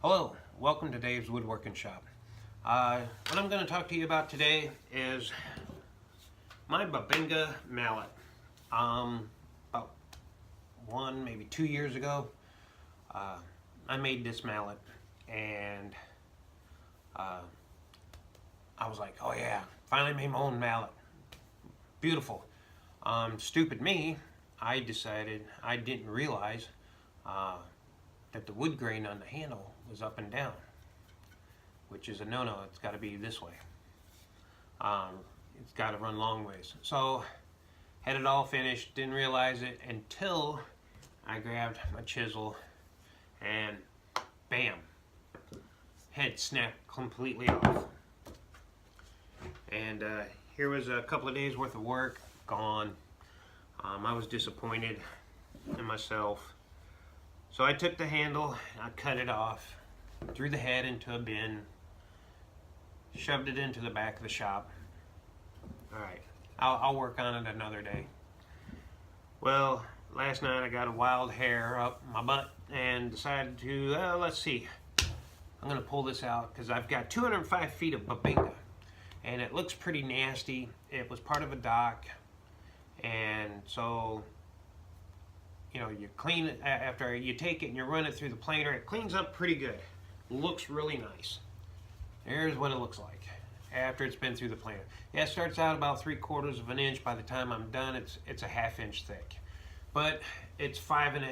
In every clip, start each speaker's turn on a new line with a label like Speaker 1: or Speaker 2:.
Speaker 1: Hello, welcome to Dave's Woodworking Shop. What I'm going to talk to you about today is my Bubinga Mallet. About maybe 2 years ago, I made this mallet, and I was like, oh yeah, finally made my own mallet. Beautiful. Stupid me, I didn't realize that the wood grain on the handle was up and down, which is a no-no. It's got to be this way. It's got to run long ways. So had it all finished, didn't realize it until I grabbed my chisel and bam, head snapped completely off. And here was a couple of days worth of work gone. I was disappointed in myself. So I took the handle, I cut it off, threw the head into a bin, shoved it into the back of the shop. Alright, I'll work on it another day. Well, last night I got a wild hair up my butt and decided to, let's see, I'm going to pull this out because I've got 205 feet of Bubinga and it looks pretty nasty. It was part of a dock, and so you know, you clean it after you take it and you run it through the planer. It cleans up pretty good. Looks really nice. Here's what it looks like after it's been through the planer. Yeah, it starts out about 3/4 of an inch. By the time I'm done, it's a 1/2 inch thick. But it's 5 and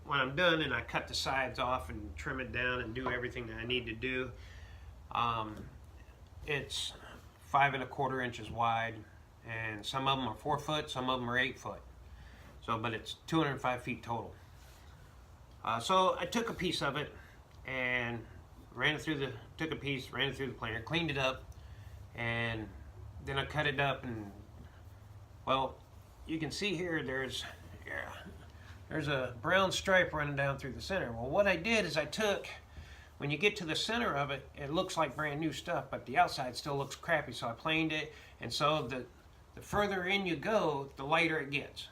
Speaker 1: when I'm done and I cut the sides off and trim it down and do everything that I need to do, it's 5 1/4 inches wide, and some of them are 4 foot, some of them are 8 foot. So, but it's 205 feet total. So I took a piece of it and ran it through the planer, cleaned it up, and then I cut it up, and well, you can see here there's a brown stripe running down through the center. Well, what I did is when you get to the center of it, it looks like brand new stuff, but the outside still looks crappy, so I planed it, and so the further in you go, the lighter it gets.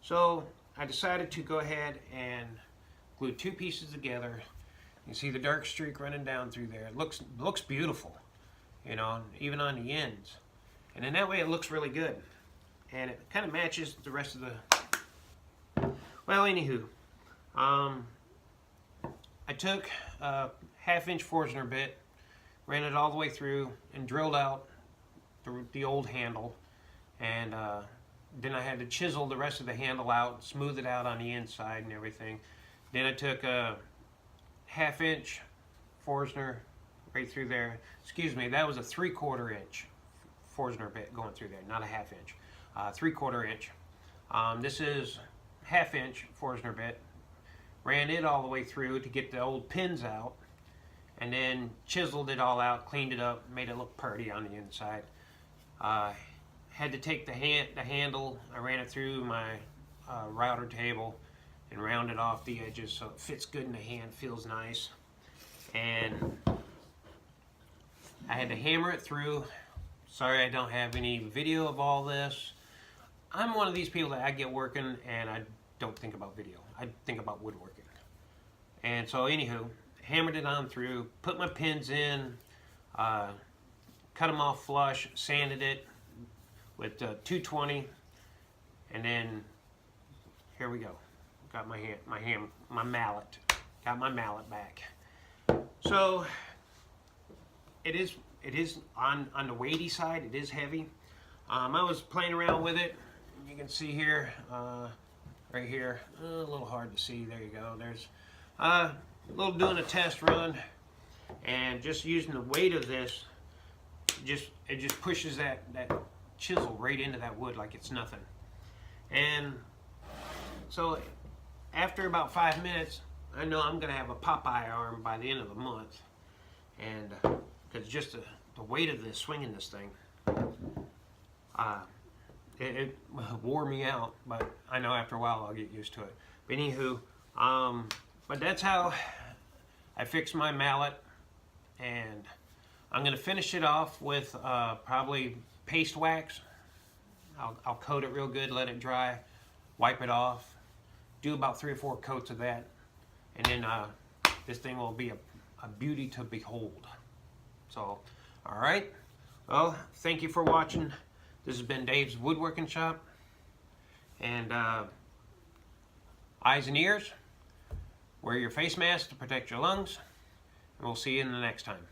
Speaker 1: So I decided to go ahead and glue 2 pieces together. You see the dark streak running down through there. It looks beautiful, you know, even on the ends. And in that way it looks really good. And it kind of matches the rest of the... Well, anywho, I took a 1/2 inch Forstner bit, ran it all the way through, and drilled out the old handle. And then I had to chisel the rest of the handle out, smooth it out on the inside and everything. Then I took a 1/2 inch Forstner right through there. Excuse me, that was a 3/4 inch Forstner bit going through there, not a 1/2 inch. 3/4 inch. This is 1/2 inch Forstner bit. Ran it all the way through to get the old pins out, and then chiseled it all out, cleaned it up, made it look pretty on the inside. Had to take the handle, I ran it through my router table and rounded off the edges so it fits good in the hand, feels nice. And I had to hammer it through. Sorry I don't have any video of all this. I'm one of these people that I get working and I don't think about video. I think about woodworking. And so anywho, hammered it on through, put my pins in, cut them off flush, sanded it with 220, and then here we go. Got my mallet. Got my mallet back. So it is on the weighty side. It is heavy. I was playing around with it. You can see here, right here, a little hard to see. There you go. There's a little doing a test run, and just using the weight of this, it just pushes that chisel right into that wood like it's nothing. And so after about 5 minutes, I know I'm gonna have a Popeye arm by the end of the month, and because just the weight of this, swinging this thing, it wore me out, but I know after a while I'll get used to it. But anywho, but that's how I fixed my mallet, and I'm gonna finish it off with probably paste wax. I'll coat it real good, let it dry, wipe it off, do about 3 or 4 coats of that, and then this thing will be a beauty to behold. So, all right. Well, thank you for watching. This has been Dave's Woodworking Shop. And eyes and ears, wear your face mask to protect your lungs. And we'll see you in the next time.